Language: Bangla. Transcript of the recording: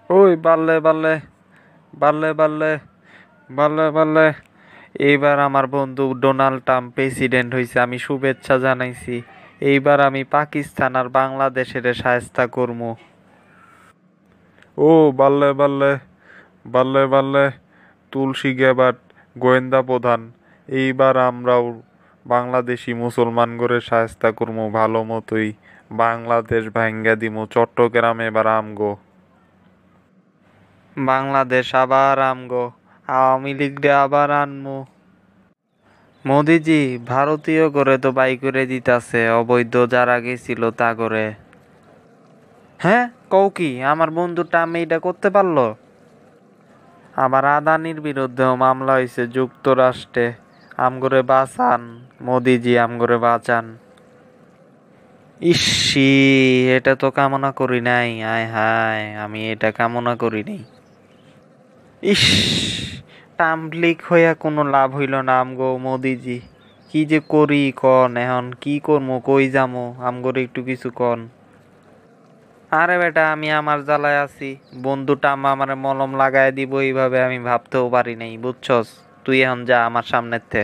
ওই বাল্লে বাল্লে বাল্লে বাল্লে বাল্লে বাল্লে এইবার আমার বন্ধু ডোনাল্ড ট্রাম্প প্রেসিডেন্ট হইছে, আমি শুভেচ্ছা জানাইছি। এইবার আমি পাকিস্তান আর বাংলাদেশের শায়েস্তা করমু। ও বাল্লে বাল্লে বাল্লে বাল্লে তুলসী গ্যাবাট গোয়েন্দা প্রধান, এইবার আমরাও বাংলাদেশি মুসলমান করে শায়েস্তা করমু ভালো মতোই। বাংলাদেশ ভাঙ্গা দিমু, চট্টগ্রাম এবার আমগো। বাংলাদেশ আবার আমগো, আওয়ামী লীগ রে আবার আনমু। মোদিজি ভারতীয় করে তো বাই করে দিতাছে, অবৈধ যারা গেছিল তা করে। হ্যাঁ, কও কি আমার বন্ধুটা আমি এটা করতে পারলো? আবার আদানির বিরুদ্ধেও মামলা হয়েছে যুক্তরাষ্ট্রে। আমগরে বাঁচান মোদিজি, আমগরে বাঁচান। ইসি, এটা তো কামনা করি নাই। আয় হায়, আমি এটা কামনা করি নাই। ইস, তামলিক হইয়া কোনো লাভ হইল না আমগো মোদিজি। কি যে করি কন, এখন কি করমু, কই যামু, আমগরে একটু কিছু কন। আরে বেটা, আমি আমার জ্বালায় আছি, বন্ধুটা আমারে মলম লাগায় দিব এইভাবে আমি ভাবতেও পারি নাই, বুঝছস? তুই এখন যা আমার সামনের থে।